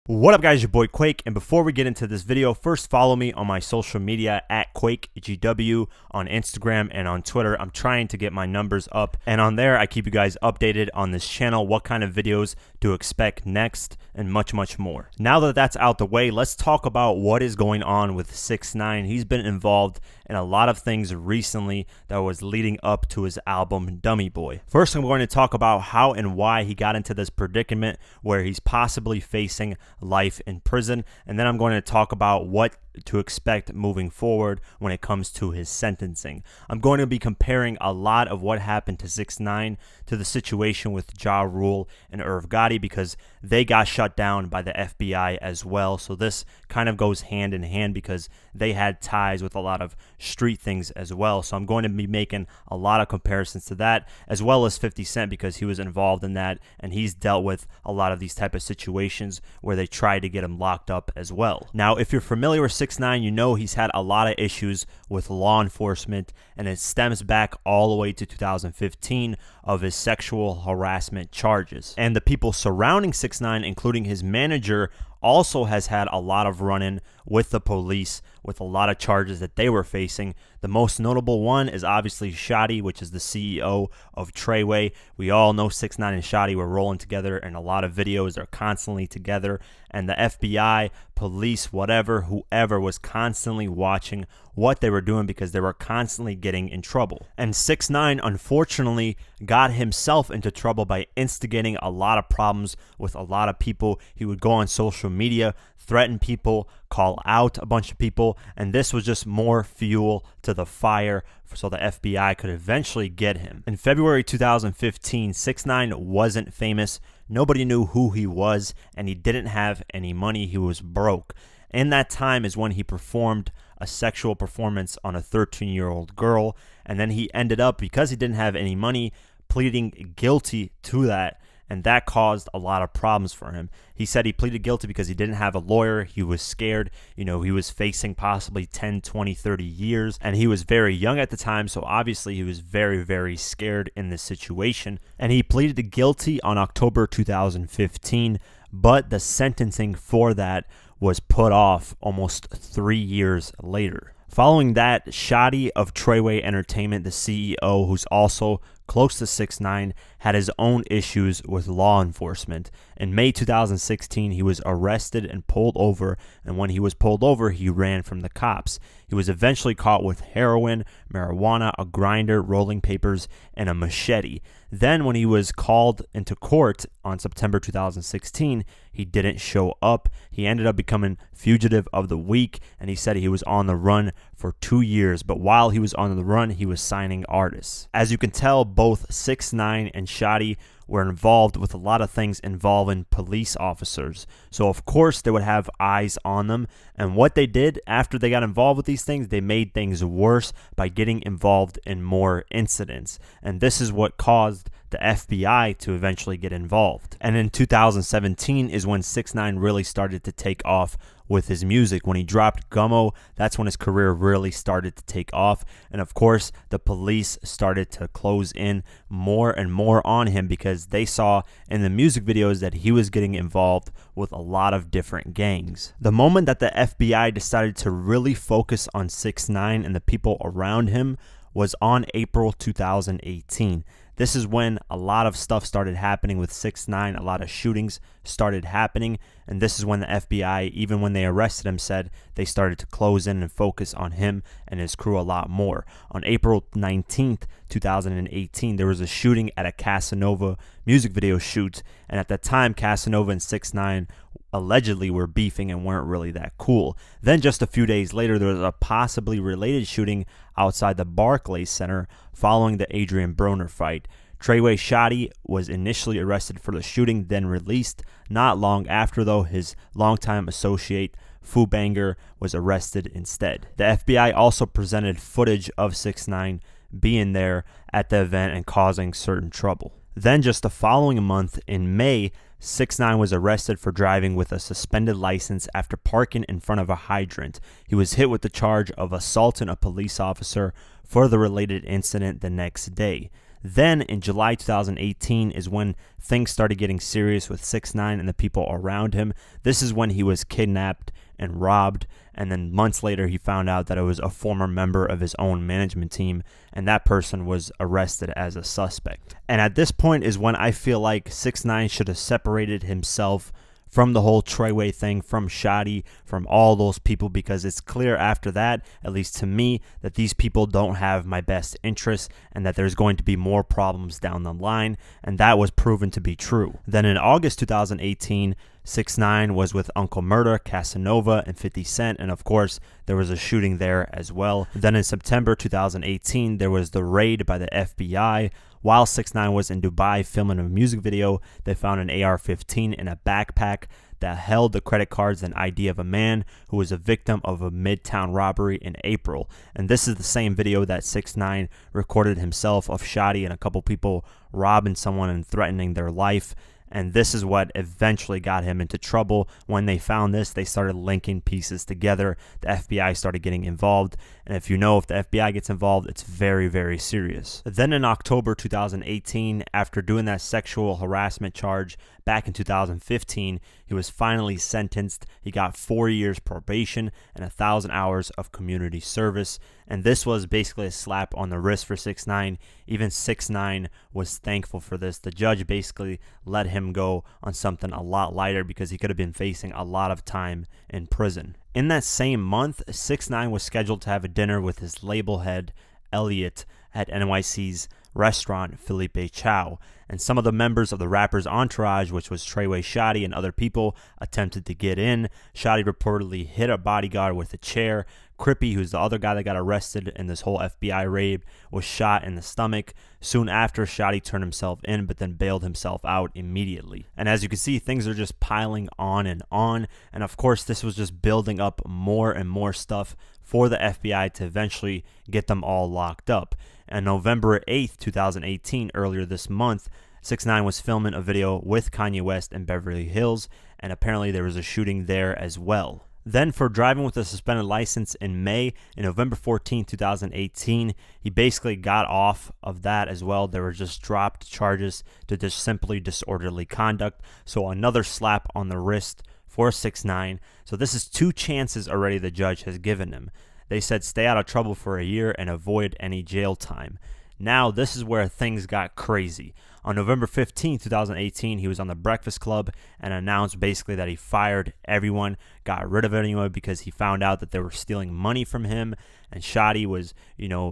What up guys, your boy Quake, and before we get into this video, first follow me on my social media at QuakeGW on Instagram and on Twitter. I'm trying to get my numbers up, and on there I keep you guys updated on this channel, what kind of videos to expect next, and much more. Now that that's out the way, let's talk about what is going on with 6ix9ine. He's been involved in a lot of things recently that was leading up to his album Dummy Boy. First, I'm going to talk about how and why he got into this predicament where he's possibly facing life in prison, and then I'm going to talk about what to expect moving forward when it comes to his sentencing. I'm going to be comparing a lot of what happened to 6ix9ine to the situation with Ja Rule and Irv Gotti, because they got shut down by the FBI as well. So this kind of goes hand in hand because they had ties with a lot of street things as well. So I'm going to be making a lot of comparisons to that, as well as 50 Cent, because he was involved in that and he's dealt with a lot of these type of situations where they tried to get him locked up as well. Now, if you're familiar with 6ix9ine, you know he's had a lot of issues with law enforcement, and it stems back all the way to 2015 of his sexual harassment charges. And the people surrounding 6ix9ine, including his manager, also has had a lot of run-in with the police with a lot of charges that they were facing. The most notable one is obviously Shotti, which is the CEO of Treyway. We all know 6ix9ine and Shotti were rolling together in a lot of videos. They're constantly together, and the FBI, police, whatever, whoever was constantly watching what they were doing because they were constantly getting in trouble. And 6ix9ine unfortunately got himself into trouble by instigating a lot of problems with a lot of people. He would go on social media, threaten people, call out a bunch of people, and this was just more fuel to the fire so the FBI could eventually get him. In February 2015, 6ix9ine wasn't famous. Nobody knew who he was, and he didn't have any money. He was broke. In that time is when he performed a sexual performance on a 13-year-old girl, and then he ended up, because he didn't have any money, pleading guilty to that, and that caused a lot of problems for him. He said he pleaded guilty because he didn't have a lawyer. He was scared. You know, he was facing possibly 10, 20, 30 years, and he was very young at the time, so obviously he was very scared in this situation. And he pleaded guilty on October 2015, but the sentencing for that was put off almost 3 years later. Following that, Shotti of Treyway Entertainment, the CEO, who's also close to 6ix9ine, had his own issues with law enforcement. In May 2016, he was arrested and pulled over, and when he was pulled over, he ran from the cops. He was eventually caught with heroin, marijuana, a grinder, rolling papers, and a machete. Then when he was called into court on September 2016, he didn't show up. He ended up becoming fugitive of the week, and he said he was on the run for 2 years, but while he was on the run, he was signing artists. As you can tell, both 6ix9ine and Shotti were involved with a lot of things involving police officers. So of course they would have eyes on them, and what they did after they got involved with these things, they made things worse by getting involved in more incidents. And this is what caused the FBI to eventually get involved. And in 2017 is when 6ix9ine really started to take off with his music. When he dropped Gummo, that's when his career really started to take off. And of course, the police started to close in more and more on him because they saw in the music videos that he was getting involved with a lot of different gangs. The moment that the FBI decided to really focus on 6ix9ine and the people around him was on April 2018. This is when a lot of stuff started happening with 6ix9ine. A lot of shootings started happening, and this is when the FBI, even when they arrested him, said they started to close in and focus on him and his crew a lot more. On April 19th, 2018, there was a shooting at a Casanova music video shoot, and at that time, Casanova and 6ix9ine allegedly were beefing and weren't really that cool. Then just a few days later, there was a possibly related shooting outside the Barclays Center following the Adrian Broner fight. Treyway Shotti was initially arrested for the shooting, then released. Not long after, though, his longtime associate Fubanger was arrested instead. The FBI also presented footage of 6ix9ine being there at the event and causing certain trouble. Then just the following month, in May, 6ix9ine was arrested for driving with a suspended license after parking in front of a hydrant. He was hit with the charge of assaulting a police officer for the related incident the next day. Then in July 2018 is when things started getting serious with 6ix9ine and the people around him. This is when he was kidnapped and robbed, and then months later he found out that it was a former member of his own management team, and that person was arrested as a suspect. And at this point is when I feel like 6ix9ine should have separated himself from the whole Treyway thing, from Shotti, from all those people, because it's clear after that, at least to me, that these people don't have my best interests and that there's going to be more problems down the line, and that was proven to be true. Then in August 2018, 6ix9ine was with Uncle Murder, Casanova, and 50 Cent, and of course, there was a shooting there as well. Then in September 2018, there was the raid by the FBI. While 6ix9ine was in Dubai filming a music video, they found an AR-15 in a backpack that held the credit cards and ID of a man who was a victim of a Midtown robbery in April. And this is the same video that 6ix9ine recorded himself of Shotti and a couple people robbing someone and threatening their life. And this is what eventually got him into trouble. When they found this, they started linking pieces together. The FBI started getting involved. And if you know, if the FBI gets involved, it's very, very serious. Then in October 2018, after doing that sexual harassment charge back in 2015, he was finally sentenced. He got 4 years probation and 1,000 hours of community service. And this was basically a slap on the wrist for 6ix9ine. Even 6ix9ine was thankful for this. The judge basically let him go on something a lot lighter because he could have been facing a lot of time in prison. In that same month, 6ix9ine was scheduled to have a dinner with his label head, Elliot, at NYC's restaurant Felipe Chow, and some of the members of the rapper's entourage, which was Treyway, Shotti, and other people, attempted to get in. Shotti reportedly hit a bodyguard with a chair. Crippy, who's the other guy that got arrested in this whole FBI raid, was shot in the stomach. Soon after, Shotti turned himself in, but then bailed himself out immediately. And as you can see, things are just piling on. And of course, this was just building up more and more stuff for the FBI to eventually get them all locked up. On November 8th, 2018, earlier this month, 6ix9ine was filming a video with Kanye West in Beverly Hills, and apparently there was a shooting there as well. Then for driving with a suspended license in May, in November 14, 2018, he basically got off of that as well. There were just dropped charges to just simply disorderly conduct. So another slap on the wrist for 6ix9ine. So this is 2 chances already the judge has given him. They said stay out of trouble for a year and avoid any jail time. Now this is where things got crazy. On November 15, 2018, he was on the Breakfast Club and announced basically that he fired everyone, got rid of anyone because he found out that they were stealing money from him, and Shotti was,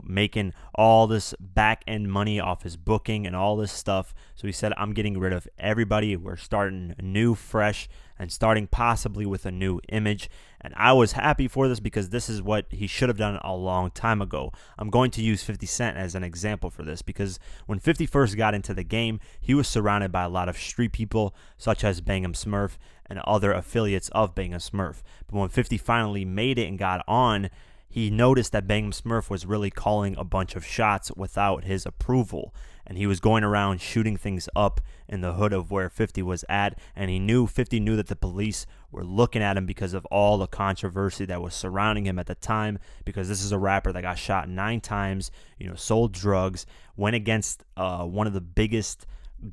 making all this back-end money off his booking and all this stuff. So he said, I'm getting rid of everybody. We're starting new, fresh, and starting possibly with a new image. And I was happy for this because this is what he should have done a long time ago. I'm going to use 50 Cent as an example for this because when 50 first got into the game, he was surrounded by a lot of street people such as Bang'em Smurf and other affiliates of Bang'em Smurf. But when 50 finally made it and got on, he noticed that Bang'em Smurf was really calling a bunch of shots without his approval. And he was going around shooting things up in the hood of where 50 was at. And 50 knew that the police were looking at him because of all the controversy that was surrounding him at the time. Because this is a rapper that got shot 9 times, sold drugs, went against one of the biggest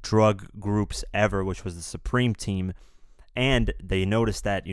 drug groups ever, which was the Supreme Team. And they noticed that,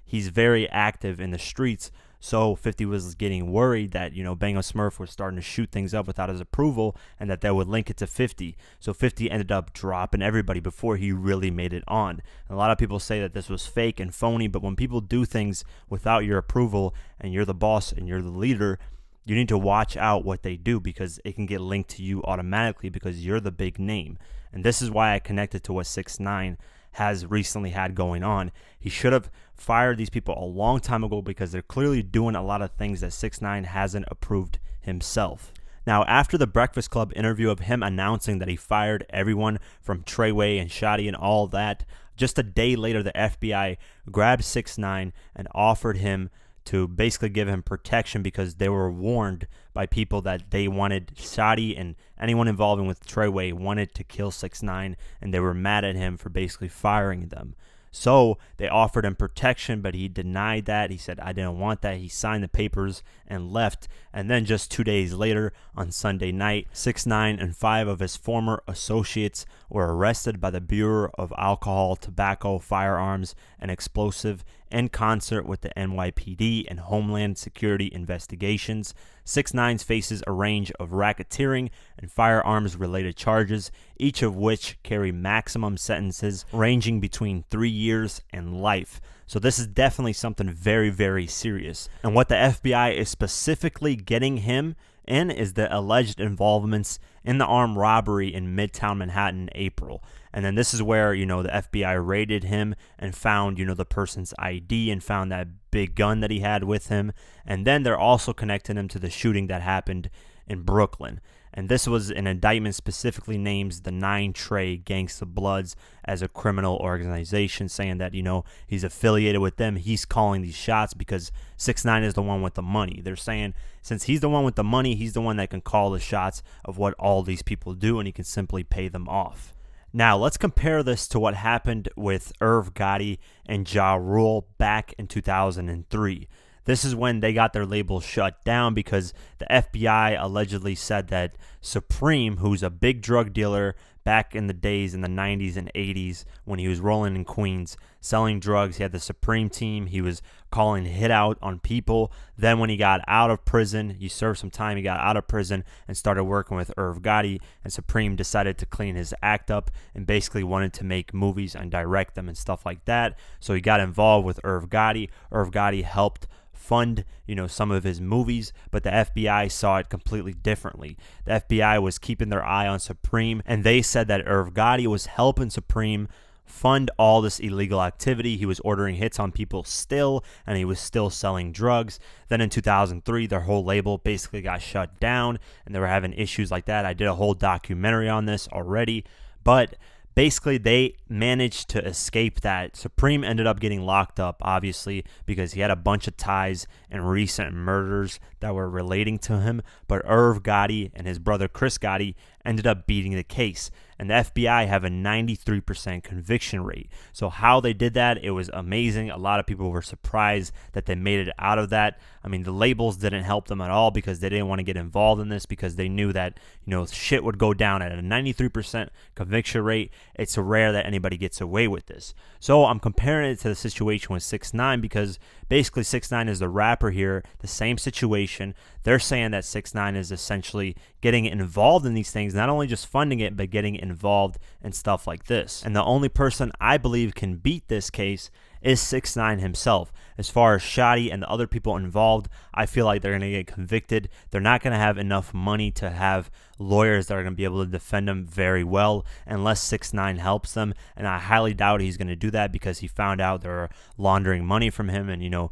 he's very active in the streets. So 50 was getting worried that, Bang'em Smurf was starting to shoot things up without his approval and that would link it to 50. So 50 ended up dropping everybody before he really made it on. And a lot of people say that this was fake and phony, but when people do things without your approval and you're the boss and you're the leader, you need to watch out what they do because it can get linked to you automatically because you're the big name. And this is why I connected to what 6ix9ine has recently had going on. He should have fired these people a long time ago because they're clearly doing a lot of things that 6ix9ine hasn't approved himself. Now, after the Breakfast Club interview of him announcing that he fired everyone from Treyway and Shotti and all that, just a day later, the FBI grabbed 6ix9ine and offered him to basically give him protection because they were warned by people that they wanted Shotti and anyone involved with Treyway wanted to kill 6ix9ine, and they were mad at him for basically firing them. So they offered him protection, but he denied that. He said, I didn't want that. He signed the papers and left. And then just 2 days later, on Sunday night, 6ix9ine and 5 of his former associates were arrested by the Bureau of Alcohol, Tobacco, Firearms, and Explosive in concert with the NYPD and Homeland Security investigations. 6ix9ine faces a range of racketeering and firearms-related charges, each of which carry maximum sentences ranging between 3 years and life. So this is definitely something very, very serious. And what the FBI is specifically getting him in is the alleged involvements in the armed robbery in Midtown Manhattan in April. And then this is where, the FBI raided him and found, the person's ID and found that big gun that he had with him. And then they're also connecting him to the shooting that happened in Brooklyn. And this was an indictment specifically names the 9 Trey Gangsta Bloods as a criminal organization, saying that, he's affiliated with them. He's calling these shots because 6ix9ine is the one with the money. They're saying since he's the one with the money, he's the one that can call the shots of what all these people do, and he can simply pay them off. Now, let's compare this to what happened with Irv Gotti and Ja Rule back in 2003. This is when they got their label shut down because the FBI allegedly said that Supreme, who's a big drug dealer back in the days in the 90s and 80s when he was rolling in Queens, selling drugs, he had the Supreme team, he was calling hit out on people. Then when he got out of prison, he served some time, he got out of prison and started working with Irv Gotti, and Supreme decided to clean his act up and basically wanted to make movies and direct them and stuff like that. So he got involved with Irv Gotti. Irv Gotti helped fund, some of his movies, but the FBI saw it completely differently. The FBI was keeping their eye on Supreme, and they said that Irv Gotti was helping Supreme fund all this illegal activity. He was ordering hits on people still, and he was still selling drugs. Then in 2003, their whole label basically got shut down, and they were having issues like that. I did a whole documentary on this already, but basically, they managed to escape that. Supreme ended up getting locked up, obviously, because he had a bunch of ties and recent murders that were relating to him. But Irv Gotti and his brother Chris Gotti ended up beating the case. And the FBI have a 93% conviction rate. So how they did that, it was amazing. A lot of people were surprised that they made it out of that. I mean, the labels didn't help them at all because they didn't want to get involved in this because they knew that, shit would go down at a 93% conviction rate. It's rare that anybody gets away with this. So I'm comparing it to the situation with 6ix9ine because basically 6ix9ine is the rapper here, the same situation. They're saying that 6ix9ine is essentially getting involved in these things, not only just funding it, but getting involved in stuff like this. And the only person I believe can beat this case is 6ix9ine himself. As far as Shotty and the other people involved, I feel like they're going to get convicted. They're not going to have enough money to have lawyers that are going to be able to defend them very well unless 6ix9ine helps them. And I highly doubt he's going to do that because he found out they're laundering money from him and,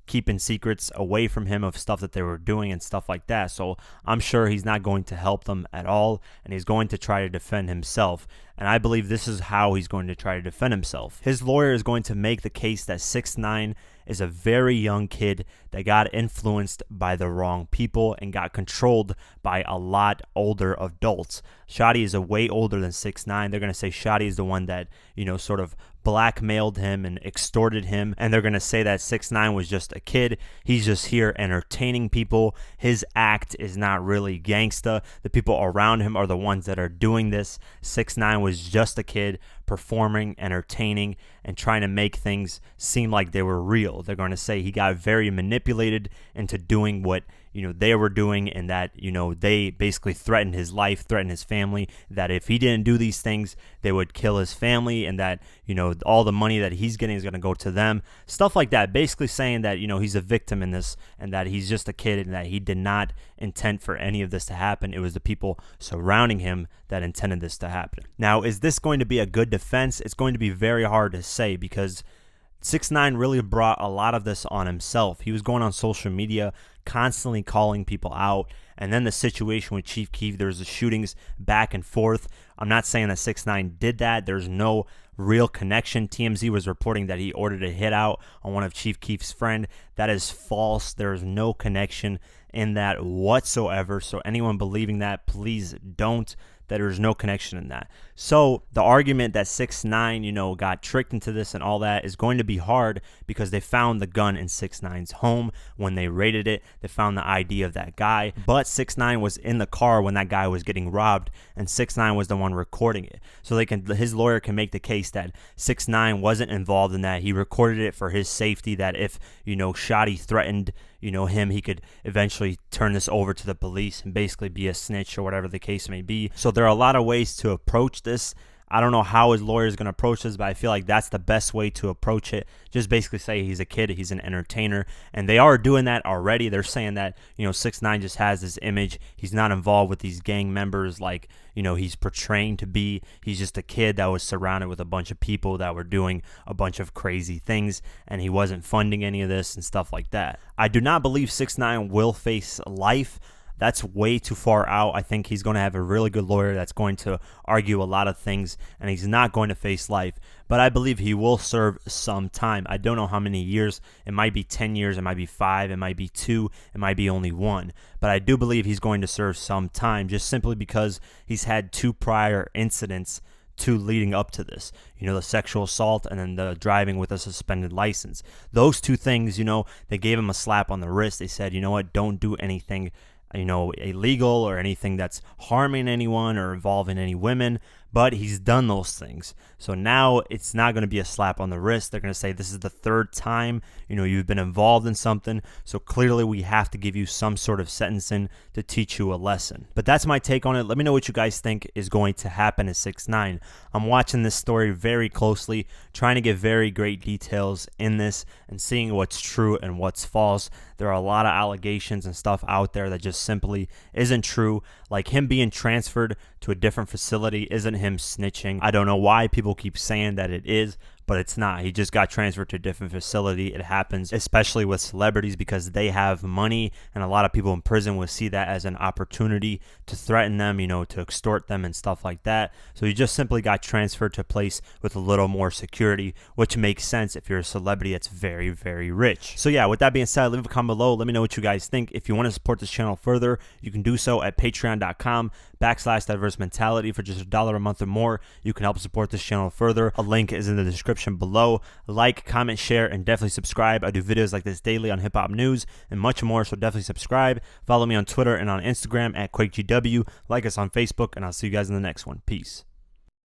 keeping secrets away from him of stuff that they were doing and stuff like that. So I'm sure he's not going to help them at all, and he's going to try to defend himself. And I believe this is how he's going to try to defend himself. His lawyer is going to make the case that 6ix9ine is a very young kid that got influenced by the wrong people and got controlled by a lot older adults. Shotty is a way older than 6ix9ine. They're going to say Shotty is the one that, sort of blackmailed him and extorted him, and they're going to say that 6ix9ine was just a kid. He's just here entertaining people. His act is not really gangsta. The people around him are the ones that are doing this. 6ix9ine was just a kid performing, entertaining, and trying to make things seem like they were real. They're going to say he got very manipulated into doing what they were doing, and that they basically threatened his life, threatened his family, that if he didn't do these things they would kill his family, and that all the money that he's getting is going to go to them, stuff like that, basically saying that he's a victim in this and that he's just a kid and that he did not intend for any of this to happen. It was the people surrounding him that intended this to happen. Now, is this going to be a good defense? It's going to be very hard to say because 6ix9ine really brought a lot of this on himself. He was going on social media, constantly calling people out. And then the situation with Chief Keef, there was the shootings back and forth. I'm not saying that 6ix9ine did that. There's no real connection. TMZ was reporting that he ordered a hit out on one of Chief Keef's friend. That is false. There is no connection in that whatsoever. So anyone believing that, please don't. that there's no connection in that. So the argument that 6ix9ine, got tricked into this and all that is going to be hard because they found the gun in 6ix9ine's home when they raided it. They found the ID of that guy, but 6ix9ine was in the car when that guy was getting robbed, and 6ix9ine was the one recording it. So his lawyer can make the case that 6ix9ine wasn't involved in that. He recorded it for his safety, that if, Shotty threatened, him, he could eventually turn this over to the police and basically be a snitch or whatever the case may be. So there are a lot of ways to approach this. I don't know how his lawyer is going to approach this, but I feel like that's the best way to approach it. Just basically say he's a kid, he's an entertainer, and they are doing that already. They're saying that, 6ix9ine just has this image. He's not involved with these gang members like, he's portraying to be. He's just a kid that was surrounded with a bunch of people that were doing a bunch of crazy things, and he wasn't funding any of this and stuff like that. I do not believe 6ix9ine will face life. That's way too far out. I think he's going to have a really good lawyer that's going to argue a lot of things, and he's not going to face life. But I believe he will serve some time. I don't know how many years. It might be 10 years. It might be 5. It might be 2. It might be only 1. But I do believe he's going to serve some time just simply because he's had 2 prior incidents leading up to this, the sexual assault and then the driving with a suspended license. Those 2 things, they gave him a slap on the wrist. They said, what, don't do anything illegal or anything that's harming anyone or involving any women, but he's done those things. So now it's not going to be a slap on the wrist. They're going to say this is the 3rd time, you've been involved in something. So clearly we have to give you some sort of sentencing to teach you a lesson. But that's my take on it. Let me know what you guys think is going to happen to 6ix9ine. I'm watching this story very closely, trying to get very great details in this and seeing what's true and what's false. There are a lot of allegations and stuff out there that just simply isn't true. Like him being transferred to a different facility isn't him snitching. I don't know why people keep saying that it is, but it's not. He just got transferred to a different facility. It happens especially with celebrities because they have money, and a lot of people in prison will see that as an opportunity to threaten them, to extort them and stuff like that. So he just simply got transferred to a place with a little more security, which makes sense if you're a celebrity that's very, very rich. So yeah, with that being said, leave a comment below. Let me know what you guys think. If you want to support this channel further, you can do so at patreon.com/diverse mentality. For just $1 a month or more, you can help support this channel further. A link is in the description below. Like, comment, share, and definitely subscribe. I do videos like this daily on hip hop news and much more, so definitely subscribe. Follow me on Twitter and on Instagram at QuakeGW. Like us on Facebook, and I'll see you guys in the next one. Peace.